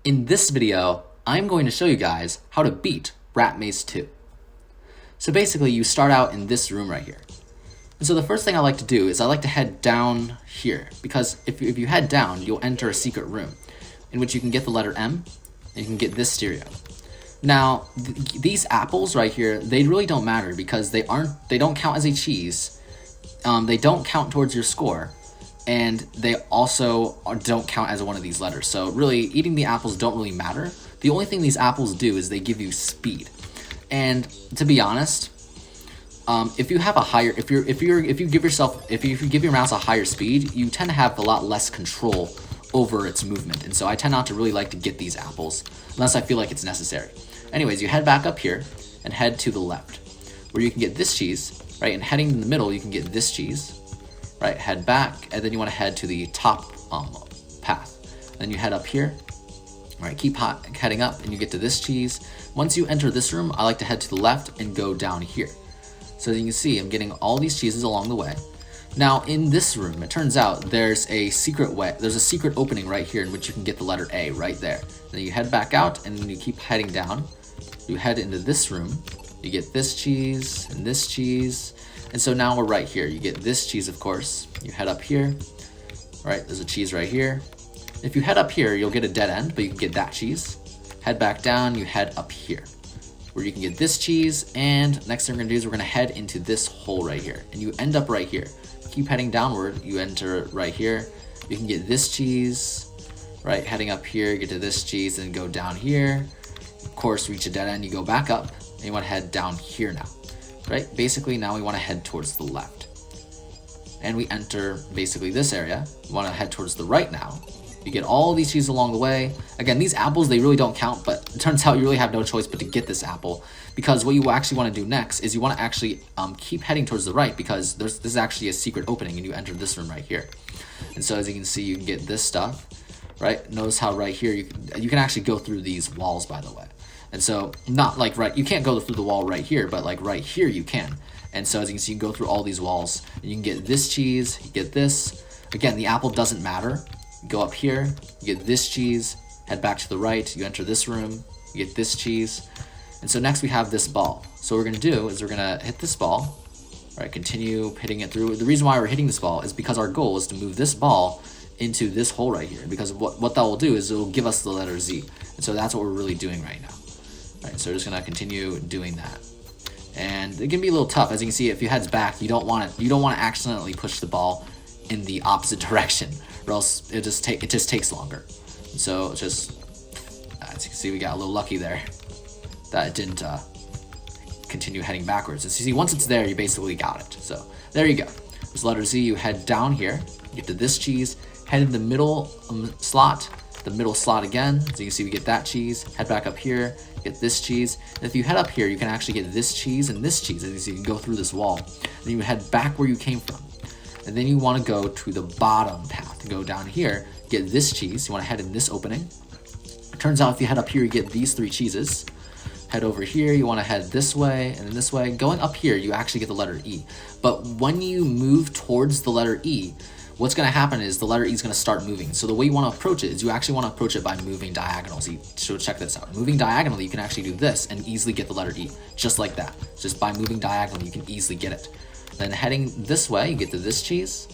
In this video, I'm going to show you guys how to beat Rat Maze 2. So basically, you start out in this room right here. And so the first thing I like to do is I like to head down here, because if you head down, you'll enter a secret room in which you can get the letter M, and you can get this stereo. Now, these apples right here, they really don't matter because they don't count as a cheese. They don't count towards your score. And they also don't count as one of these letters. So really, eating the apples don't really matter. The only thing these apples do is they give you speed. And to be honest, if you have a higher, if you give your mouse a higher speed, you tend to have a lot less control over its movement. And so I tend not to really like to get these apples unless I feel like it's necessary. Anyways, you head back up here and head to the left, where you can get this cheese, right? And heading in the middle, you can get this cheese. Right, head back, and then you want to head to the top path. Then you head up here. All right, keep heading up, and you get to this cheese. Once you enter this room, I like to head to the left and go down here. So as you can see, I'm getting all these cheeses along the way. Now, in this room, it turns out there's a secret way. There's a secret opening right here in which you can get the letter A right there. Then you head back out, and then you keep heading down. You head into this room. You get this cheese and this cheese. And so now we're right here. You get this cheese, of course. You head up here. Right, there's a cheese right here. If you head up here, you'll get a dead end, but you can get that cheese. Head back down, you head up here, where you can get this cheese. And next thing we're gonna do is we're gonna head into this hole right here. And you end up right here. Keep heading downward, you enter right here. You can get this cheese, right? Heading up here, get to this cheese, and go down here. Of course, reach a dead end, you go back up, and you wanna head down here now. Right, basically now we want to head towards the left, and we enter basically this area. We want to head towards the right now. You get all these cheeses along the way. Again, these apples, they really don't count, but it turns out you really have no choice but to get this apple, because what you actually want to do next is you want to actually keep heading towards the right, because this is actually a secret opening, and you enter this room right here. And so as you can see, you can get this stuff, right? Notice how right here you can actually go through these walls, by the way. And so, not like you can't go through the wall right here, but like right here you can. And so as you can see, you can go through all these walls, and you can get this cheese, you get this. Again, the apple doesn't matter. You go up here, you get this cheese, head back to the right, you enter this room, you get this cheese. And so next we have this ball. So what we're gonna do is we're gonna hit this ball, right? Continue hitting it through. The reason why we're hitting this ball is because our goal is to move this ball into this hole right here, because what that will do is it will give us the letter Z. And so that's what we're really doing right now. Right, so we're just gonna continue doing that, and it can be a little tough. As you can see, if you head back, you don't want to accidentally push the ball in the opposite direction, or else it just takes longer. And so it's just as you can see, we got a little lucky there that it didn't continue heading backwards. As you see, once it's there, you basically got it. So there you go. There's letter Z. You head down here, get to this cheese, head in the middle slot. The middle slot again. So you can see we get that cheese, head back up here, get this cheese. And if you head up here, you can actually get this cheese and this cheese. As you see, you can go through this wall. Then you head back where you came from. And then you want to go to the bottom path. Go down here, get this cheese. You want to head in this opening. It turns out if you head up here, you get these 3 cheeses. Head over here, you want to head this way and then this way. Going up here, you actually get the letter E. But when you move towards the letter E, what's going to happen is the letter E is going to start moving. So the way you want to approach it is you actually want to approach it by moving diagonally. So check this out. Moving diagonally, you can actually do this and easily get the letter E, just like that. Just by moving diagonally, you can easily get it. Then heading this way, you get to this cheese,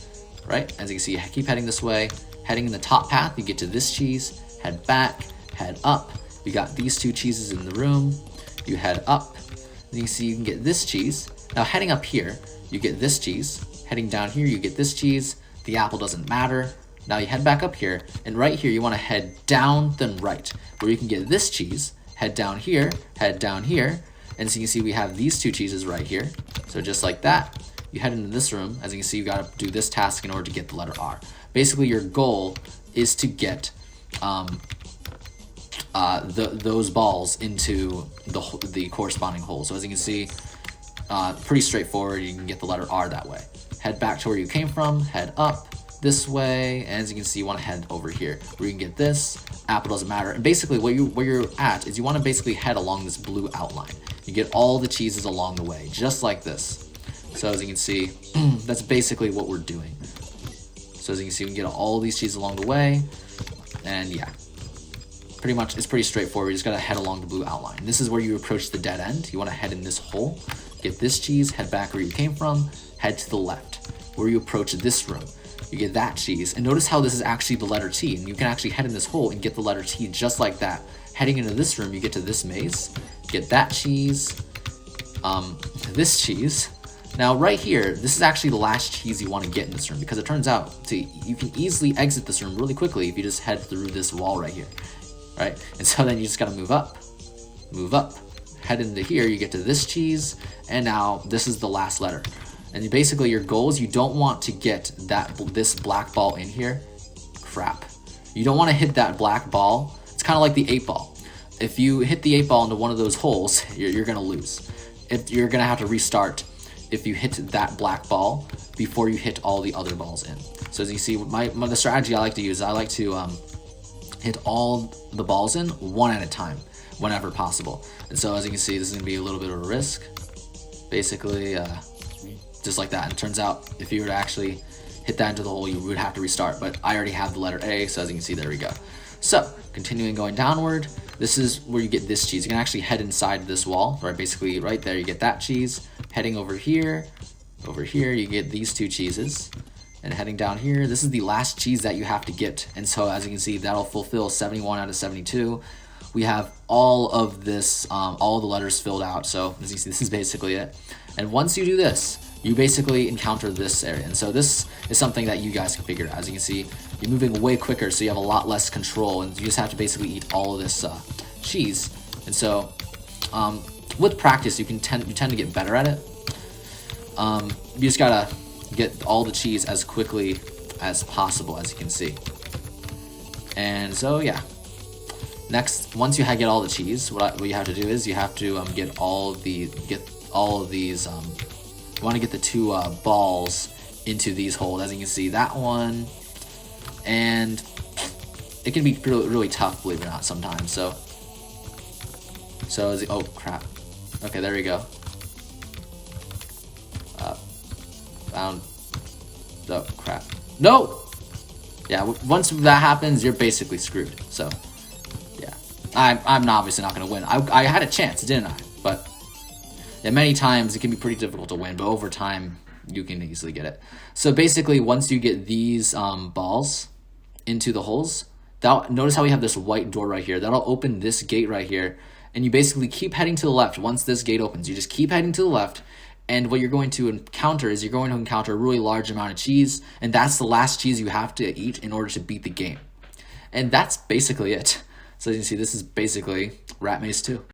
right? As you can see, keep heading this way. Heading in the top path, you get to this cheese. Head back, head up. You got these 2 cheeses in the room. You head up. Then you see you can get this cheese. Now heading up here, you get this cheese. Heading down here, you get this cheese. The apple doesn't matter. Now you head back up here, and right here you want to head down then right, where you can get this cheese, head down here, and so you can see we have these 2 cheeses right here. So just like that, you head into this room. As you can see, you got to do this task in order to get the letter R. Basically, your goal is to get those balls into the corresponding hole. So as you can see, pretty straightforward. You can get the letter R that way. Head back to where you came from, head up this way, and as you can see, you want to head over here where you can get this. Apple doesn't matter. And basically where you're at is you want to basically head along this blue outline. You get all the cheeses along the way, just like this. So as you can see, that's basically what we're doing. So as you can see, we can get all these cheeses along the way, and yeah. it's pretty straightforward. You just gotta head along the blue outline. This is where you approach the dead end. You wanna head in this hole, get this cheese, head back where you came from, head to the left, where you approach this room. You get that cheese, and notice how this is actually the letter T, and you can actually head in this hole and get the letter T just like that. Heading into this room, you get to this maze, get that cheese, this cheese. Now right here, this is actually the last cheese you want to get in this room, because it turns out you can easily exit this room really quickly if you just head through this wall right here, right? And so then you just gotta move up, head into here, you get to this cheese, and now this is the last letter. And basically your goal is you don't want to get this black ball in here. Crap. You don't want to hit that black ball. It's kind of like the 8 ball. If you hit the 8 ball into one of those holes, you're gonna lose. You're gonna have to restart if you hit that black ball before you hit all the other balls in. So as you see, the strategy I like to use, I like to hit all the balls in one at a time, whenever possible. And so as you can see, this is gonna be a little bit of a risk. Basically, just like that. And it turns out if you were to actually hit that into the hole, you would have to restart, but I already have the letter A, so as you can see, there we go. So continuing going downward, this is where you get this cheese. You can actually head inside this wall, right? Basically right there, you get that cheese. Heading over here, you get these 2 cheeses. And heading down here, this is the last cheese that you have to get. And so as you can see, that'll fulfill 71 out of 72. We have all of this, all the letters filled out. So as you see, this is basically it. And once you do this, you basically encounter this area. And so this is something that you guys can figure out. As you can see, you're moving way quicker, so you have a lot less control, and you just have to basically eat all of this cheese. And so with practice, you tend to get better at it. You just gotta get all the cheese as quickly as possible, as you can see. And so yeah. Next, once you get all the cheese, what you have to do is you have to get all of these. You want to get the 2 balls into these holes, as you can see, that one, and it can be really tough, believe it or not, sometimes. So oh crap. Okay, there we go. Found. Oh crap. No. Yeah. Once that happens, you're basically screwed. So yeah, I'm obviously not gonna win. I had a chance, didn't I? But yeah, many times it can be pretty difficult to win, but over time you can easily get it. So basically, once you get these balls into the holes, notice how we have this white door right here. That'll open this gate right here, and you basically keep heading to the left. Once this gate opens, you just keep heading to the left, and what you're going to encounter is you're going to encounter a really large amount of cheese, and that's the last cheese you have to eat in order to beat the game. And that's basically it. So as you can see, this is basically Rat Maze 2.